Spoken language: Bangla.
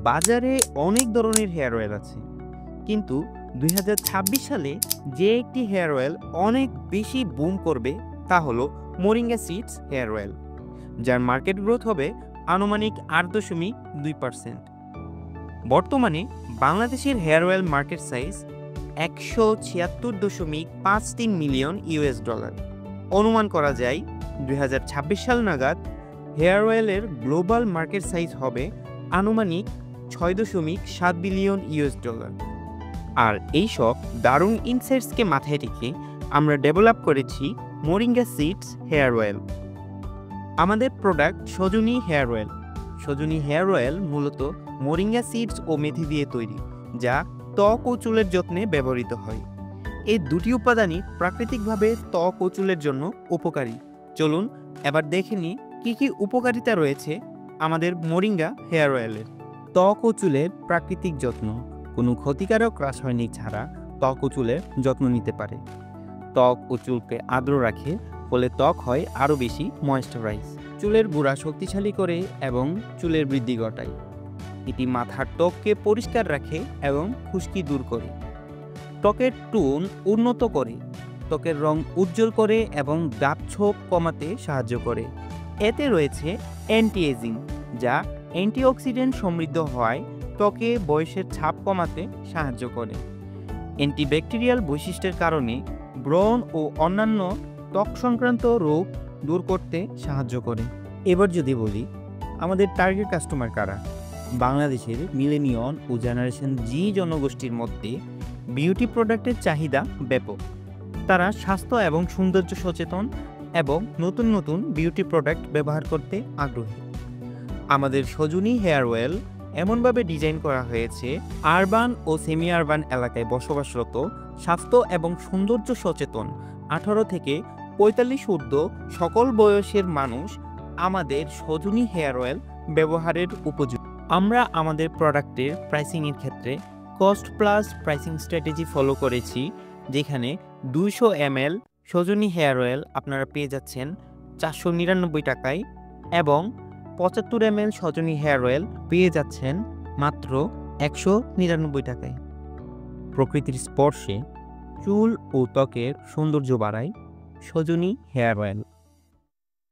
বাজারে অনেক ধরনের হেয়ার অয়েল আছে, কিন্তু 2026 সালে যে একটি হেয়ার অয়েল অনেক বেশি বুম করবে তা হলো মোরিঙ্গা সিডস হেয়ার অয়েল, যার মার্কেট গ্রোথ হবে আনুমানিক 8.2%। বর্তমানে বাংলাদেশের hair oil market size $176.53 million. অনুমান করা যায় 2026 সাল নাগাদ হেয়ার অয়েলের গ্লোবাল মার্কেট সাইজ হবে আনুমানিক $6.7 বিলিয়ন। আর এইসব দারুণ ইনসাইটসকে মাথায় রেখে আমরা ডেভেলপ করেছি মোরিঙ্গা সিডস হেয়ার অয়েল। আমাদের product Sajani hair oil. Sajani hair oil মূলত মোরিঙ্গা সিডস ও মেথি দিয়ে তৈরি, যা ত্বক ও চুলের যত্নে ব্যবহৃত হয়। এই দুটি উপাদানই প্রাকৃতিকভাবে ত্বক ও চুলের জন্য উপকারী। চলুন এবার দেখে নিই কী কী উপকারিতা রয়েছে আমাদের মোরিঙ্গা হেয়ার অয়েলের। ত্বক ও চুলের প্রাকৃতিক যত্ন। কোনো ক্ষতিকারক রাসায়নিক ছাড়া ত্বক ও চুলের যত্ন নিতে পারে। ত্বক ও চুলকে আর্দ্র রাখে, ফলে ত্বক হয় আরও বেশি ময়েশ্চারাইজ। চুলের গোড়া শক্তিশালী করে এবং চুলের বৃদ্ধি ঘটায়। এটি মাথার ত্বককে পরিষ্কার রাখে এবং খুশকি দূর করে। ত্বকের টোন উন্নত করে, ত্বকের রং উজ্জ্বল করে এবং দাগ ছোপ কমাতে সাহায্য করে। এতে রয়েছে অ্যান্টি এজিং, যা অ্যান্টিঅক্সিডেন্ট সমৃদ্ধ হওয়ায় ত্বকে বয়সের ছাপ কমাতে সাহায্য করে। অ্যান্টিব্যাকটেরিয়াল বৈশিষ্ট্যের কারণে ব্রণ ও অন্যান্য ত্বক সংক্রান্ত রোগ দূর করতে সাহায্য করে। এবার যদি বলি আমাদের টার্গেট কাস্টমার কারা, বাংলাদেশের মিলেনিয়ন ও জেনারেশন জি জনগোষ্ঠীর মধ্যে বিউটি প্রোডাক্টের চাহিদা ব্যাপক। তারা স্বাস্থ্য এবং সৌন্দর্য সচেতন এবং নতুন নতুন বিউটি প্রোডাক্ট ব্যবহার করতে আগ্রহী। আমাদের সজনী হেয়ার অয়েল এমনভাবে ডিজাইন করা হয়েছে আরবান ও সেমি আরবান এলাকায় বসবাসরত স্বাস্থ্য এবং সৌন্দর্য সচেতন 18 থেকে 45 ঊর্ধ্ব সকল বয়সের মানুষ আমাদের সজনী হেয়ার অয়েল ব্যবহারের উপযুক্ত। আমরা আমাদের প্রোডাক্টের প্রাইসিংয়ের ক্ষেত্রে cost plus pricing strategy follow করেছি, যেখানে 200 ml সজনী হেয়ার অয়েল আপনারা পেয়ে যাচ্ছেন 499 টাকায় এবং 75 ml সজনী হেয়ার অয়েল পেয়ে যাচ্ছেন মাত্র 199 টাকায়। প্রকৃতির স্পর্শে চুল ও ত্বকের সৌন্দর্য বাড়ায় সজনী হেয়ার অয়েল।